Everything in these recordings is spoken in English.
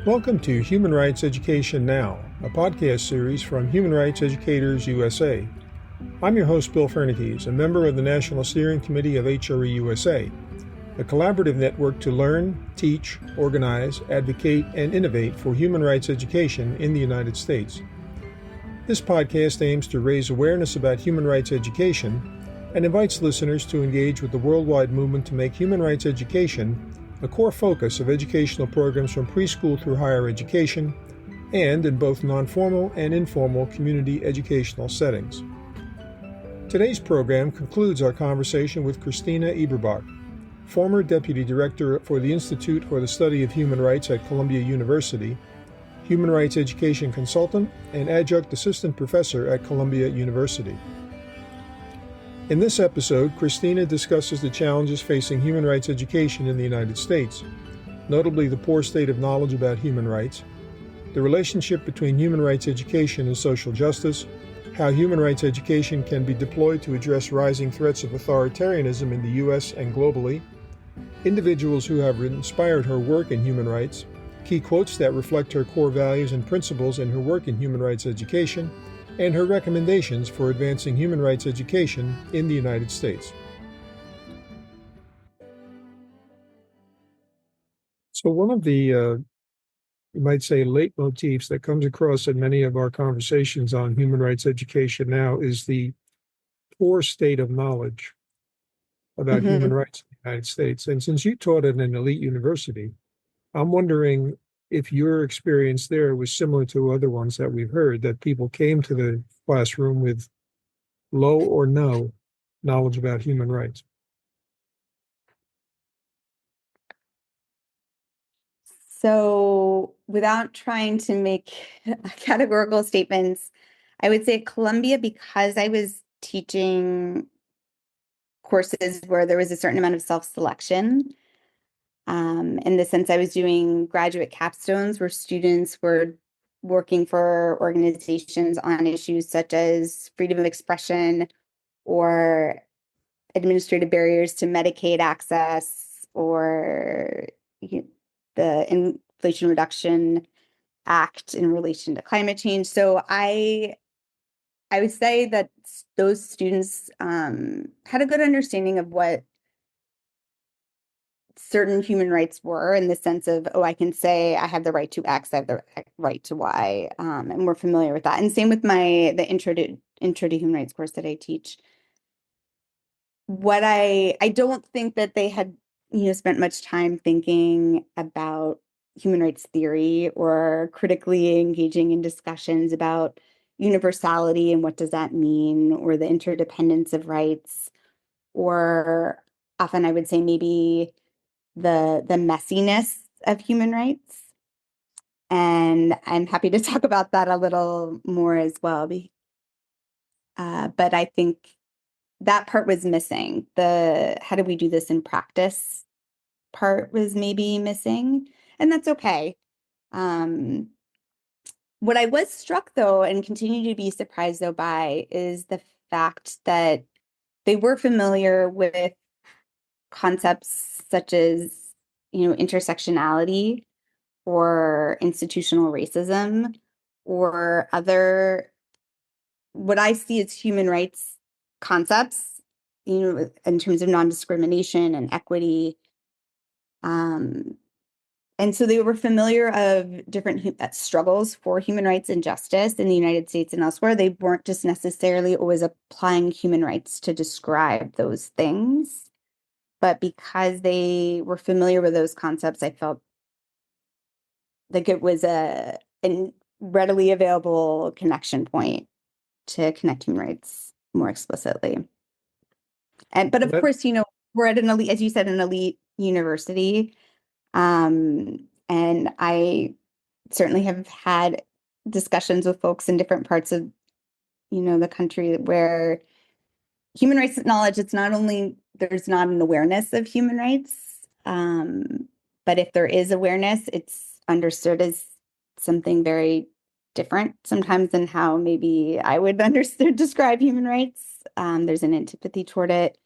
Welcome to Human Rights Education Now, a podcast series from Human Rights Educators USA. I'm your host, Bill Fernikes, a member of the National Steering Committee of HRE USA, a collaborative network to learn, teach, organize, advocate, and innovate for human rights education in the United States. This podcast aims to raise awareness about human rights education and invites listeners to engage with the worldwide movement to make human rights education a core focus of educational programs from preschool through higher education and in both non-formal and informal community educational settings. Today's program concludes our conversation with Kristina Eberbach, former Deputy Director for the Institute for the Study of Human Rights at Columbia University, Human Rights Education Consultant, and Adjunct Assistant Professor at Columbia University. In this episode, Kristina discusses the challenges facing human rights education in the United States, notably the poor state of knowledge about human rights, the relationship between human rights education and social justice, how human rights education can be deployed to address rising threats of authoritarianism in the U.S. and globally, individuals who have inspired her work in human rights, key quotes that reflect her core values and principles in her work in human rights education, and her recommendations for advancing human rights education in the United States. So one of the, you might say, leitmotifs that comes across in many of our conversations on human rights education now is the poor state of knowledge about human rights in the United States. And since you taught at an elite university, I'm wondering if your experience there was similar to other ones that we've heard, that people came to the classroom with low or no knowledge about human rights. So without trying to make categorical statements, I would say at Columbia, because I was teaching courses where there was a certain amount of self-selection, in the sense I was doing graduate capstones where students were working for organizations on issues such as freedom of expression or administrative barriers to Medicaid access or the Inflation Reduction Act in relation to climate change. So I would say that those students had a good understanding of what certain human rights were, in the sense of, oh, I can say I have the right to X, I have the right to Y, and we're familiar with that. And same with the intro to human rights course that I teach. What I don't think that they had spent much time thinking about human rights theory or critically engaging in discussions about universality and what does that mean, or the interdependence of rights, or often I would say maybe the messiness of human rights. And I'm happy to talk about that a little more as well. But I think that part was missing. The how do we do this in practice part was maybe missing, and that's okay. What I was struck, though, and continue to be surprised, though, by is the fact that they were familiar with concepts such as, intersectionality or institutional racism or other, what I see as human rights concepts, in terms of non-discrimination and equity. And so they were familiar of different struggles for human rights and justice in the United States and elsewhere. They weren't just necessarily always applying human rights to describe those things. But because they were familiar with those concepts, I felt like it was a readily available connection point to connect human rights more explicitly. But of course, we're at an elite, as you said, an elite university. And I certainly have had discussions with folks in different parts of, the country where human rights knowledge, it's not only, there's not an awareness of human rights, but if there is awareness, it's understood as something very different sometimes than how maybe I would describe human rights. There's an antipathy toward it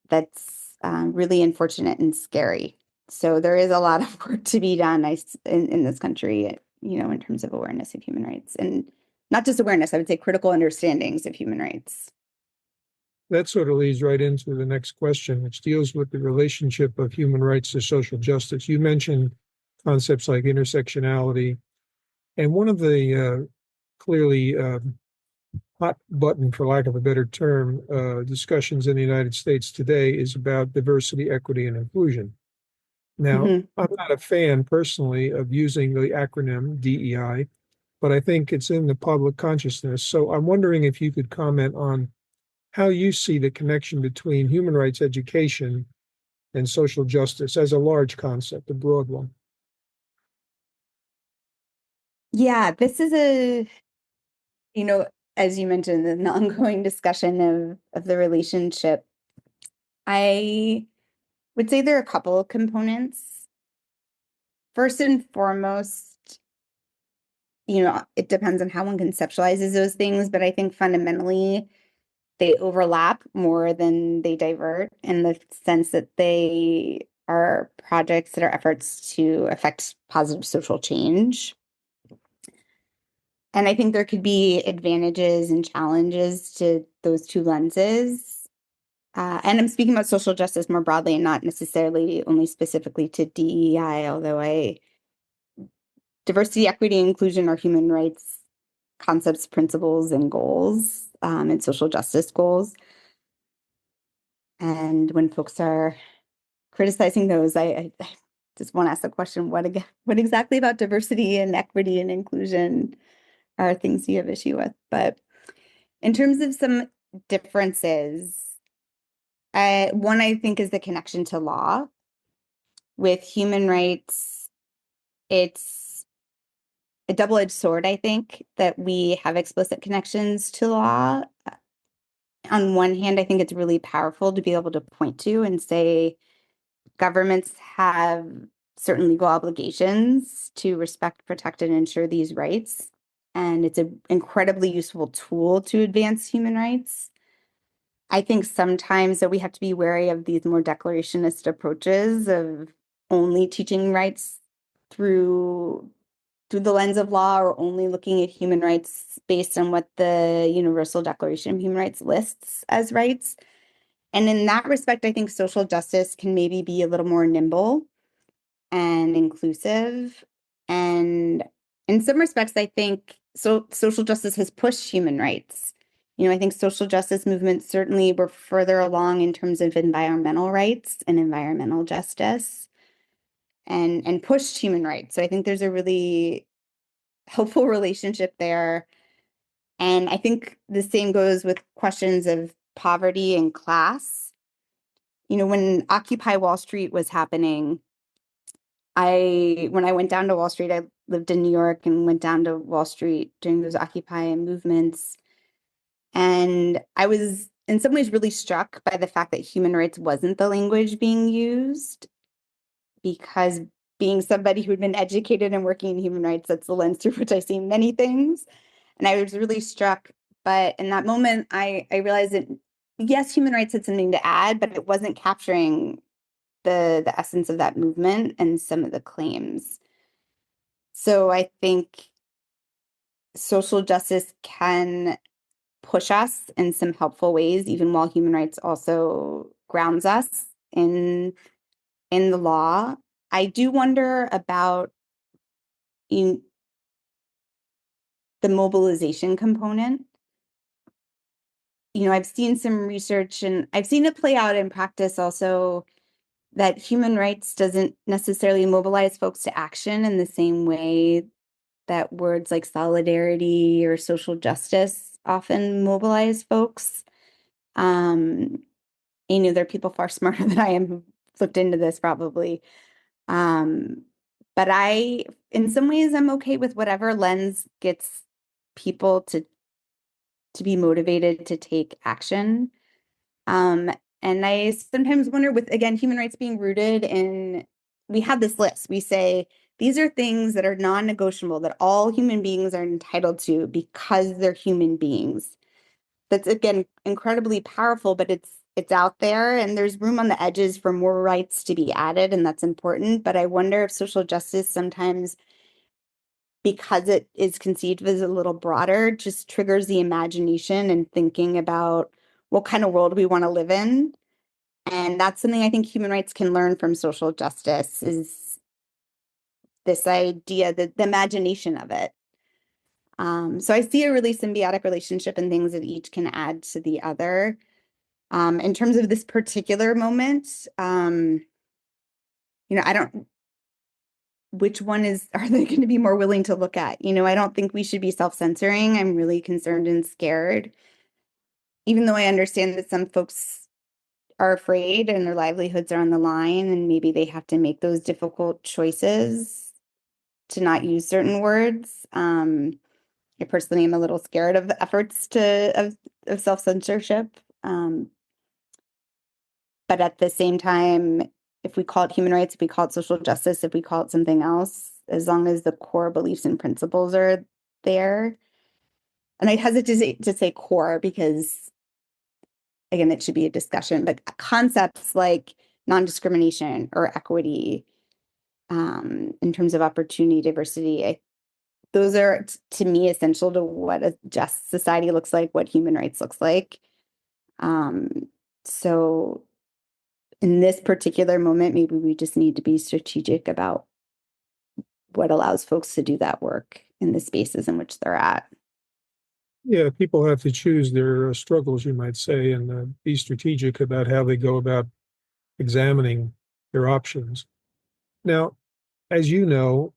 that's really unfortunate and scary. So there is a lot of work to be done in this country, in terms of awareness of human rights, and not just awareness, I would say critical understandings of human rights. That sort of leads right into the next question, which deals with the relationship of human rights to social justice. You mentioned concepts like intersectionality, and one of the clearly hot button, for lack of a better term, discussions in the United States today is about diversity, equity, and inclusion. Now, I'm not a fan personally of using the acronym DEI, but I think it's in the public consciousness. So I'm wondering if you could comment on how you see the connection between human rights education and social justice as a large concept, a broad one. Yeah, this is as you mentioned, an ongoing discussion of the relationship. I would say there are a couple of components. First and foremost, it depends on how one conceptualizes those things, but I think fundamentally they overlap more than they divert, in the sense that they are projects that are efforts to affect positive social change. And I think there could be advantages and challenges to those two lenses. And I'm speaking about social justice more broadly and not necessarily only specifically to DEI, although diversity, equity, and inclusion are human rights concepts, principles, and goals, and social justice goals. And when folks are criticizing those, I just want to ask the question, what exactly about diversity and equity and inclusion are things you have issue with? But in terms of some differences, one I think is the connection to law. With human rights, it's a double-edged sword, I think, that we have explicit connections to law. On one hand, I think it's really powerful to be able to point to and say governments have certain legal obligations to respect, protect, and ensure these rights. And it's an incredibly useful tool to advance human rights. I think sometimes that we have to be wary of these more declarationist approaches of only teaching rights through the lens of law, or only looking at human rights based on what the Universal Declaration of Human Rights lists as rights. And in that respect, I think social justice can maybe be a little more nimble and inclusive. And in some respects, I think social justice has pushed human rights. I think social justice movements certainly were further along in terms of environmental rights and environmental justice, and pushed human rights. So I think there's a really helpful relationship there. And I think the same goes with questions of poverty and class. When Occupy Wall Street was happening, when I went down to Wall Street, I lived in New York and went down to Wall Street during those Occupy movements. And I was in some ways really struck by the fact that human rights wasn't the language being used, because being somebody who'd been educated and working in human rights, that's the lens through which I see many things. And I was really struck. But in that moment, I realized that, yes, human rights had something to add, but it wasn't capturing the essence of that movement and some of the claims. So I think social justice can push us in some helpful ways, even while human rights also grounds us in the law. I do wonder about the mobilization component. I've seen some research, and I've seen it play out in practice also, that human rights doesn't necessarily mobilize folks to action in the same way that words like solidarity or social justice often mobilize folks. There are people far smarter than I am who've looked into this probably. But in some ways, I'm okay with whatever lens gets people to be motivated to take action. And I sometimes wonder, with, again, human rights being rooted in, we have this list. We say, these are things that are non-negotiable, that all human beings are entitled to because they're human beings. that's again incredibly powerful, but it's out there and there's room on the edges for more rights to be added, and that's important. But I wonder if social justice sometimes, because it is conceived as a little broader, just triggers the imagination and thinking about what kind of world we want to live in. And that's something I think human rights can learn from social justice, is this idea, the imagination of it. So I see a really symbiotic relationship and things that each can add to the other. In terms of this particular moment, I don't, which one are they going to be more willing to look at? I don't think we should be self-censoring. I'm really concerned and scared, even though I understand that some folks are afraid and their livelihoods are on the line, and maybe they have to make those difficult choices to not use certain words. I personally am a little scared of the efforts of self-censorship. But at the same time, if we call it human rights, if we call it social justice, if we call it something else, as long as the core beliefs and principles are there. And I hesitate to say core because, again, it should be a discussion, but concepts like non-discrimination or equity, in terms of opportunity, diversity, those are, to me, essential to what a just society looks like, what human rights looks like. So in this particular moment, maybe we just need to be strategic about what allows folks to do that work in the spaces in which they're at. Yeah, people have to choose their struggles, you might say, and be strategic about how they go about examining their options. Now, as you know,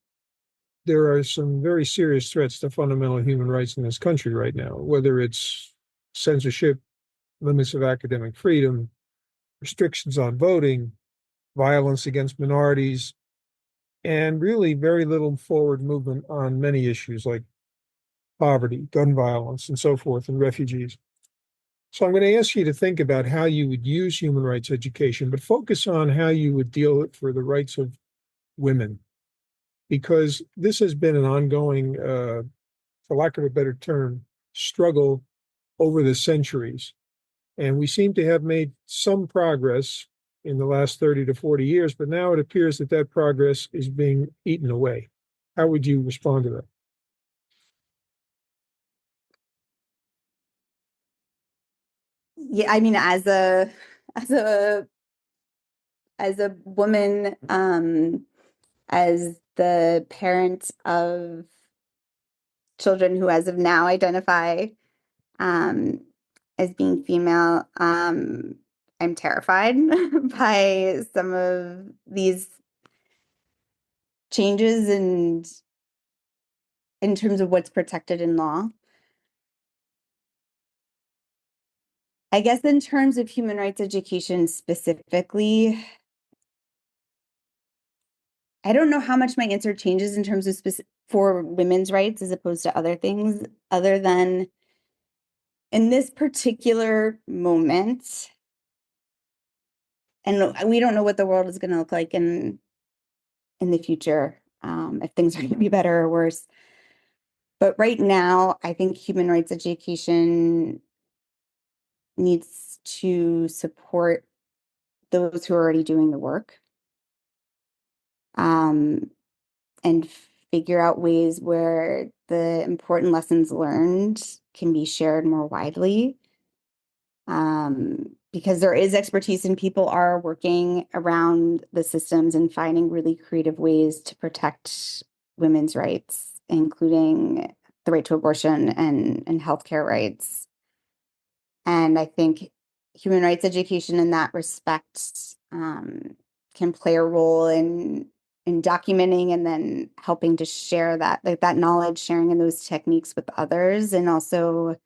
there are some very serious threats to fundamental human rights in this country right now, whether it's censorship, limits of academic freedom, restrictions on voting, violence against minorities, and really very little forward movement on many issues like poverty, gun violence, and so forth, and refugees. So I'm going to ask you to think about how you would use human rights education, but focus on how you would deal it for the rights of women, because this has been an ongoing, for lack of a better term, struggle over the centuries. And we seem to have made some progress in the last 30 to 40 years, but now it appears that that progress is being eaten away. How would you respond to that? Yeah, I mean, as a as a woman, as the parent of children who, as of now, identify um, as being female, I'm terrified by some of these changes and in terms of what's protected in law. I guess in terms of human rights education specifically, I don't know how much my answer changes in terms of for women's rights as opposed to other things, other than in this particular moment, and we don't know what the world is going to look like in the future, if things are going to be better or worse. But right now, I think human rights education needs to support those who are already doing the work, and figure out ways where the important lessons learned can be shared more widely. Because there is expertise and people are working around the systems and finding really creative ways to protect women's rights, including the right to abortion and healthcare rights. And I think human rights education in that respect can play a role in documenting and then helping to share that, like that knowledge, sharing in those techniques with others, and also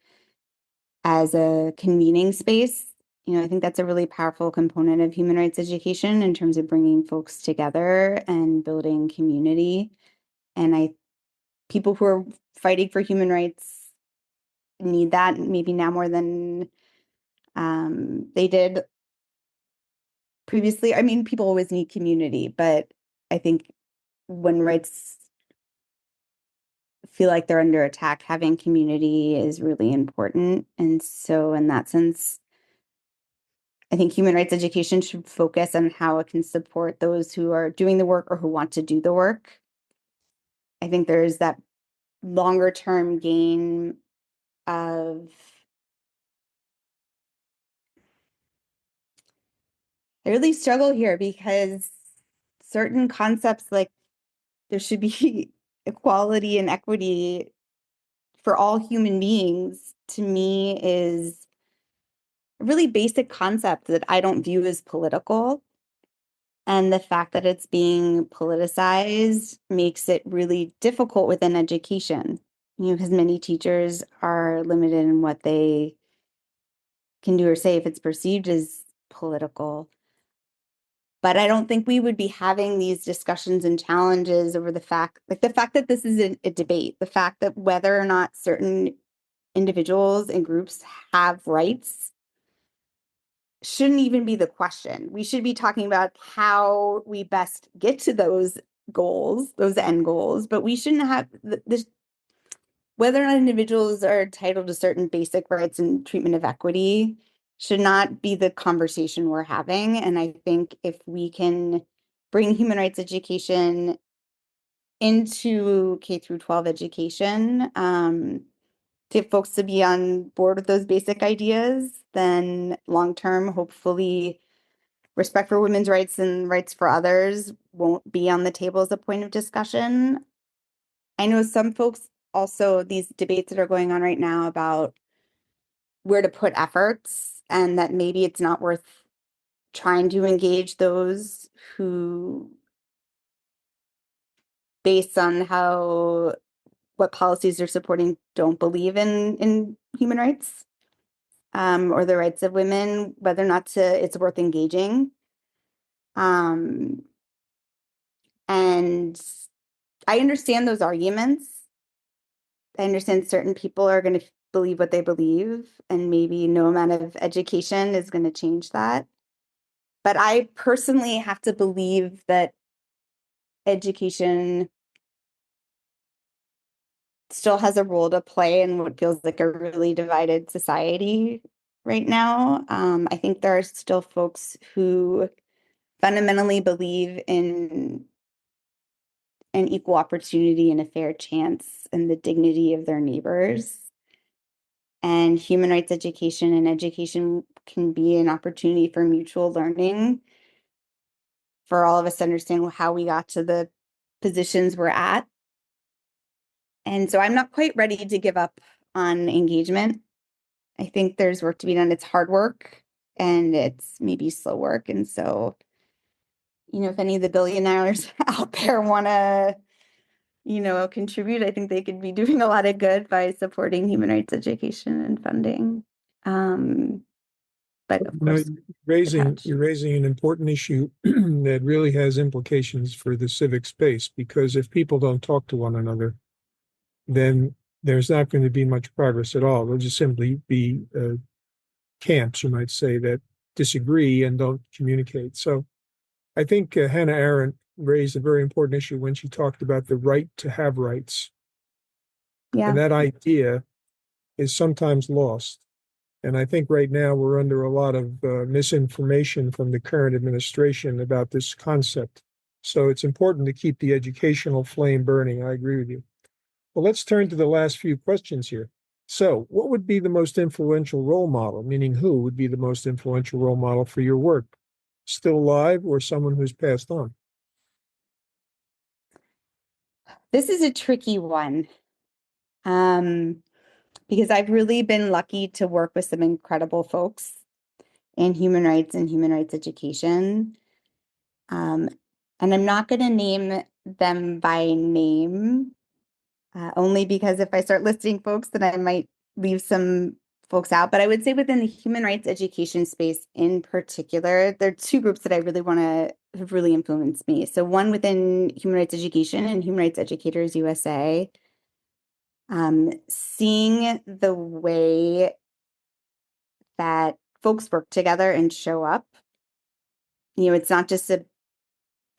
as a convening space. I think that's a really powerful component of human rights education in terms of bringing folks together and building community. And people who are fighting for human rights need that maybe now more than they did previously. I mean, people always need community, but I think when rights feel like they're under attack, having community is really important. And so in that sense, I think human rights education should focus on how it can support those who are doing the work or who want to do the work. I think there's that longer term gain of I really struggle here because certain concepts like there should be equality and equity for all human beings, to me, is a really basic concept that I don't view as political. And the fact that it's being politicized makes it really difficult within education, because many teachers are limited in what they can do or say if it's perceived as political. But I don't think we would be having these discussions and challenges over the fact that this is a debate, the fact that whether or not certain individuals and groups have rights shouldn't even be the question. We should be talking about how we best get to those goals, those end goals, but we shouldn't have this, whether or not individuals are entitled to certain basic rights and treatment of equity should not be the conversation we're having. And I think if we can bring human rights education into K through 12 education, to get folks to be on board with those basic ideas, then long-term, hopefully, respect for women's rights and rights for others won't be on the table as a point of discussion. I know some folks also, these debates that are going on right now about where to put efforts and that maybe it's not worth trying to engage those who, based on what policies they're supporting, don't believe in human rights. Or the rights of women, whether or not it's worth engaging. And I understand those arguments. I understand certain people are going to believe what they believe, and maybe no amount of education is going to change that. But I personally have to believe that education still has a role to play in what feels like a really divided society right now. I think there are still folks who fundamentally believe in an equal opportunity and a fair chance and the dignity of their neighbors. And human rights education and education can be an opportunity for mutual learning, for all of us to understand how we got to the positions we're at. And so I'm not quite ready to give up on engagement. I think there's work to be done. It's hard work and it's maybe slow work. And so, if any of the billionaires out there want to, contribute, I think they could be doing a lot of good by supporting human rights education and funding. But of course, you're raising an important issue that really has implications for the civic space, because if people don't talk to one another, then there's not going to be much progress at all. There'll just simply be camps, you might say, that disagree and don't communicate. So I think Hannah Arendt raised a very important issue when she talked about the right to have rights. yeah. And that idea is sometimes lost. And I think right now we're under a lot of misinformation from the current administration about this concept. So it's important to keep the educational flame burning. I agree with you. Well, let's turn to the last few questions here. So, what would be the most influential role model, meaning who would be the most influential role model for your work? Still alive or someone who's passed on? This is a tricky one. Because I've really been lucky to work with some incredible folks in human rights and human rights education. And I'm not going to name them by name, only because if I start listing folks, then I might leave some folks out. But I would say within the human rights education space in particular, there are two groups that I really want to have really influenced me. So one within human rights education and Human Rights Educators USA, seeing the way that folks work together and show up. It's not just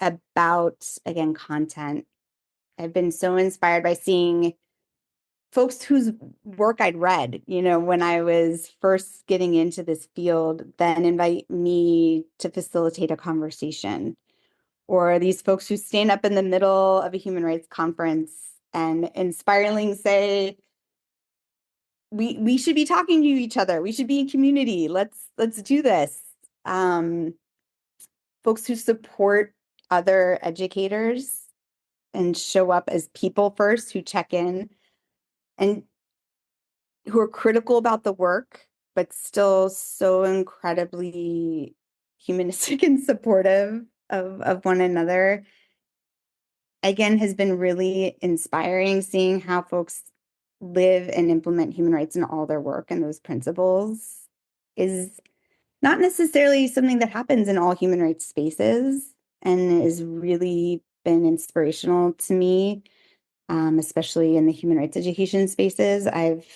about, again, content. I've been so inspired by seeing folks whose work I'd read, when I was first getting into this field, then invite me to facilitate a conversation. Or these folks who stand up in the middle of a human rights conference and inspiringly say, we should be talking to each other. We should be in community. Let's do this. Folks who support other educators and show up as people first, who check in and who are critical about the work, but still so incredibly humanistic and supportive of one another, again, has been really inspiring, seeing how folks live and implement human rights in all their work, and those principles is not necessarily something that happens in all human rights spaces, and has really been inspirational to me, especially in the human rights education spaces I've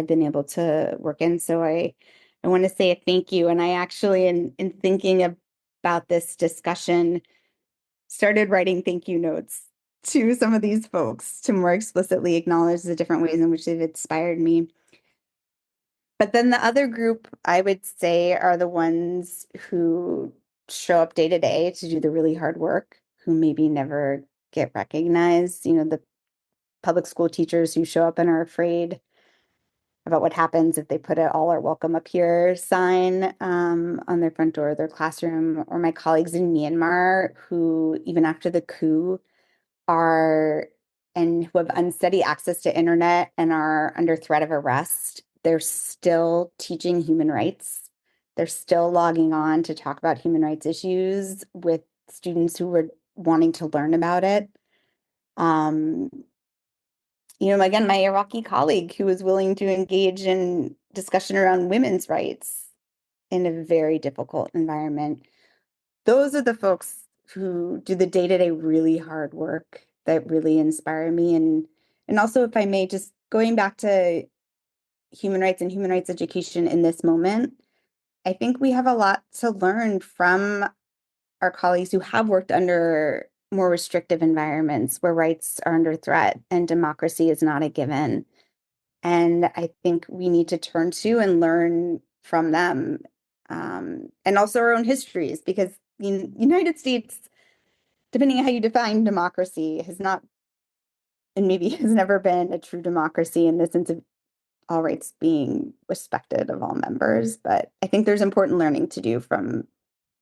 been able to work in. So I want to say a thank you. And I actually, in thinking about this discussion, started writing thank you notes to some of these folks to more explicitly acknowledge the different ways in which they've inspired me. But then the other group, I would say, are the ones who show up day to day to do the really hard work, who maybe never get recognized. The public school teachers who show up and are afraid about what happens if they put a "all are welcome up here" sign on their front door of their classroom, or my colleagues in Myanmar who, even after the coup, who have unsteady access to internet and are under threat of arrest. They're still teaching human rights. They're still logging on to talk about human rights issues with students who were wanting to learn about it. Again, my Iraqi colleague who was willing to engage in discussion around women's rights in a very difficult environment. Those are the folks who do the day-to-day really hard work that really inspire me. And also, if I may, just going back to human rights and human rights education in this moment, I think we have a lot to learn from our colleagues who have worked under more restrictive environments where rights are under threat and democracy is not a given. And I think we need to turn to and learn from them, and also our own histories, because the United States, depending on how you define democracy, has not, and maybe has never been, a true democracy in the sense of all rights being respected of all members. But I think there's important learning to do from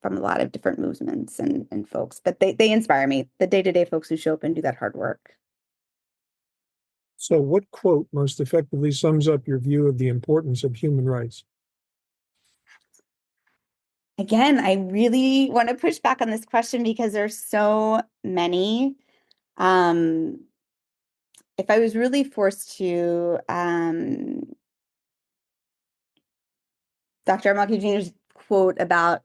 a lot of different movements and folks. But they inspire me, the day-to-day folks who show up and do that hard work. So what quote most effectively sums up your view of the importance of human rights? Again, I really want to push back on this question because there's so many. If I was really forced to, Dr. Markey Jr.'s quote about,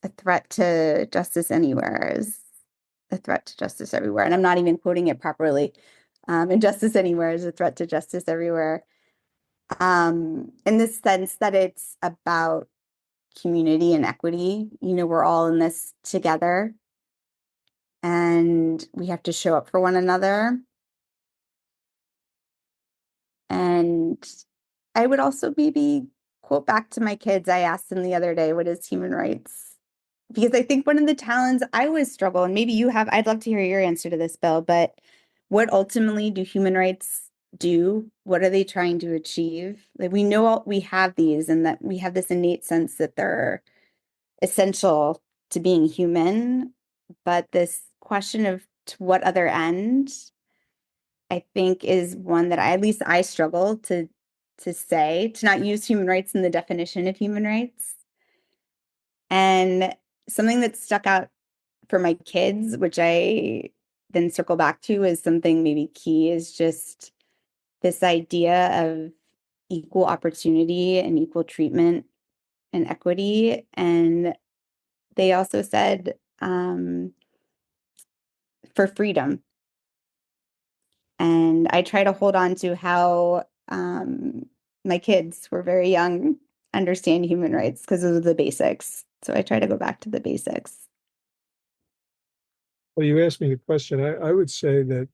a threat to justice anywhere is a threat to justice everywhere. And I'm not even quoting it properly. Injustice anywhere is a threat to justice everywhere. In the sense that it's about community and equity. We're all in this together, and we have to show up for one another. And I would also maybe quote back to my kids. I asked them the other day, what is human rights? Because I think one of the challenges I always struggle, and maybe you have, I'd love to hear your answer to this, Bill, but what ultimately do human rights do? What are they trying to achieve? Like, we know we have these, and that we have this innate sense that they're essential to being human, but this question of to what other end, I think, is one that at least I struggle to say, to not use human rights in the definition of human rights. And something that stuck out for my kids, which I then circle back to as something maybe key, is just this idea of equal opportunity and equal treatment and equity. And they also said, for freedom. And I try to hold on to how my kids who were very young understand human rights, because those are the basics. So I try to go back to the basics. Well, you asked me a question. I would say that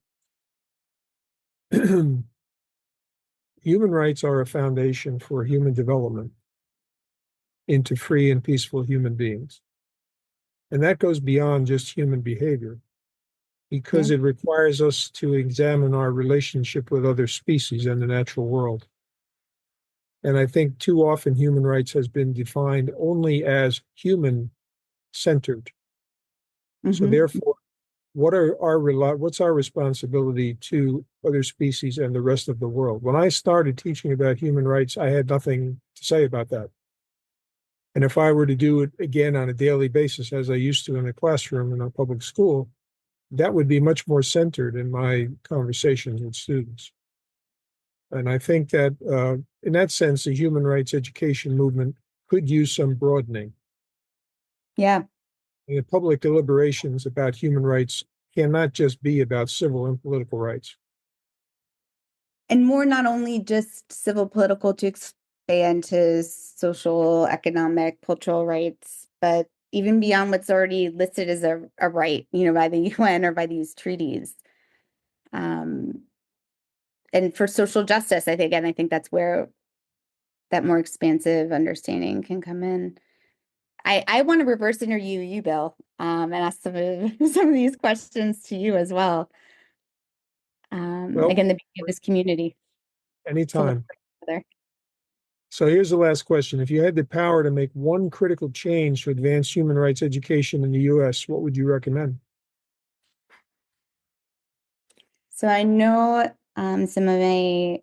human rights are a foundation for human development into free and peaceful human beings. And that goes beyond just human behavior because Yeah. it requires us to examine our relationship with other species and the natural world. And I think too often human rights has been defined only as human centered. So Hmm. therefore, what's our responsibility to other species and the rest of the world? When I started teaching about human rights, I had nothing to say about that. And if I were to do it again on a daily basis, as I used to in a classroom in a public school, that would be much more centered in my conversations with students. And I think that in that sense, the human rights education movement could use some broadening. Yeah. The public deliberations about human rights cannot just be about civil and political rights. And more not only just civil political to expand to social, economic, cultural rights, but even beyond what's already listed as a right, by the UN or by these treaties. Um, and for social justice, I think that's where that more expansive understanding can come in. I want to reverse interview you, Bill, and ask some of some of these questions to you as well. Well, Again, the beauty of this community to learn anytime. from each other. So here's the last question. If you had the power to make one critical change to advance human rights education in the US, what would you recommend? So I know some of my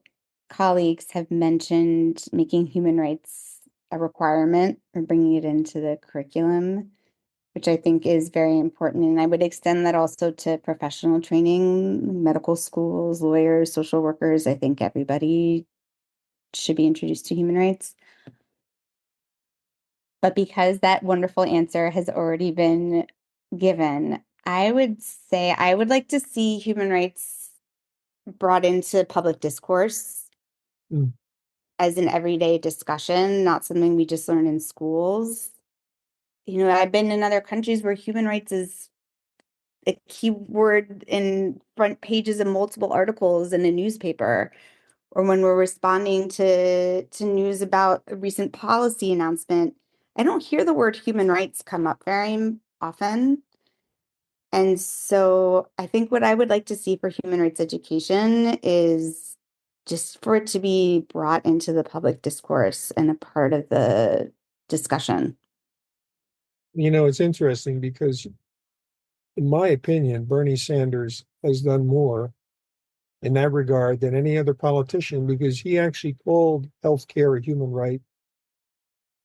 colleagues have mentioned making human rights a requirement or bringing it into the curriculum, which I think is very important. And I would extend that also to professional training, medical schools, lawyers, social workers. I think everybody should be introduced to human rights. But because that wonderful answer has already been given, I would say I would like to see human rights brought into public discourse Mm. as an everyday discussion, not something we just learn in schools. I've been in other countries where human rights is a keyword in front pages of multiple articles in a newspaper, or when we're responding to news about a recent policy announcement. I don't hear the word human rights come up very often. And so I think what I would like to see for human rights education is just for it to be brought into the public discourse and a part of the discussion. It's interesting because, in my opinion, Bernie Sanders has done more in that regard than any other politician because he actually called healthcare a human right,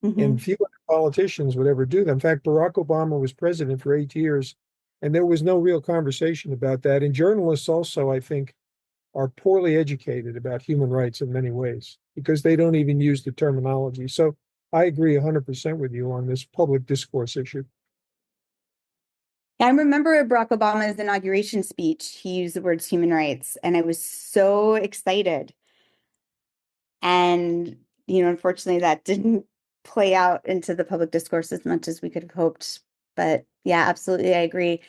and Hmm. few other politicians would ever do that. In fact, Barack Obama was president for 8 years, and there was no real conversation about that. And journalists also, I think, are poorly educated about human rights in many ways because they don't even use the terminology. So I agree 100% with you on this public discourse issue. I remember Barack Obama's inauguration speech. He used the words human rights, and I was so excited. And, unfortunately, that didn't play out into the public discourse as much as we could have hoped. But yeah, absolutely, I agree.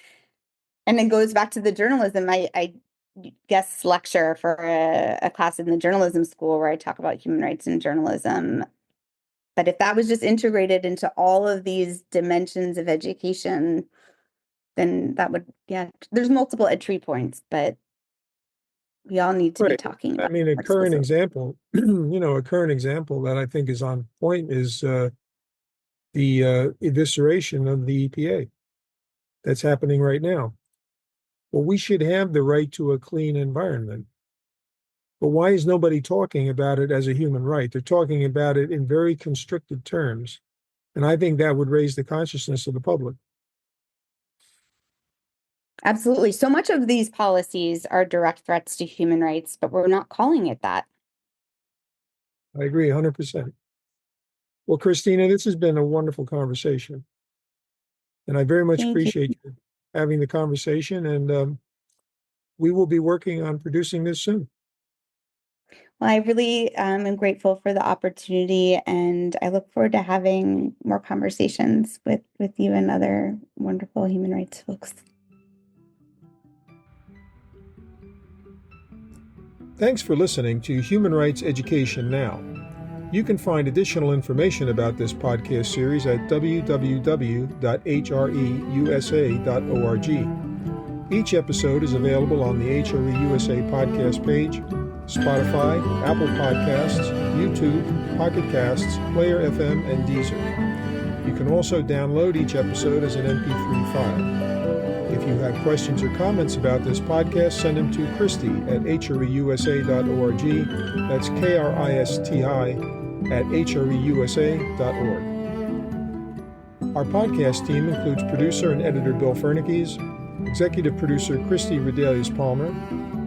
And it goes back to the journalism. I guest lecture for a class in the journalism school where I talk about human rights in journalism. But if that was just integrated into all of these dimensions of education, then that would, yeah, there's multiple entry points, but we all need to be Right. talking I about mean, it a more current explicitly. example, a current example that I think is on point is the evisceration of the EPA that's happening right now. Well, we should have the right to a clean environment. But why is nobody talking about it as a human right? They're talking about it in very constricted terms. And I think that would raise the consciousness of the public. Absolutely. So much of these policies are direct threats to human rights, but we're not calling it that. I agree 100%. Well, Kristina, this has been a wonderful conversation. And I very much Thank you. appreciate you having the conversation. And we will be working on producing this soon. Well, I really am grateful for the opportunity, and I look forward to having more conversations with you and other wonderful human rights folks. Thanks for listening to Human Rights Education Now. You can find additional information about this podcast series at www.hreusa.org. Each episode is available on the HRE USA podcast page, Spotify, Apple Podcasts, YouTube, Pocket Casts, Player FM, and Deezer. You can also download each episode as an MP3 file. If you have questions or comments about this podcast, send them to Kristi at hreusa.org. That's KRISTI@hreusa.org. Our podcast team includes producer and editor Bill Fernikes, executive producer Kristi Redelius-Palmer,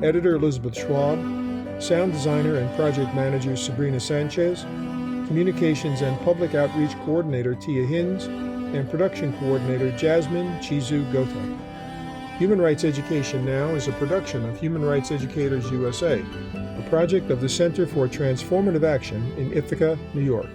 editor Elizabeth Schwab, sound designer and project manager Sabrina Sanchez, communications and public outreach coordinator Tia Hinz, and production coordinator Jasmine Chizu Gota. Human Rights Education Now is a production of Human Rights Educators USA, a project of the Center for Transformative Action in Ithaca, New York.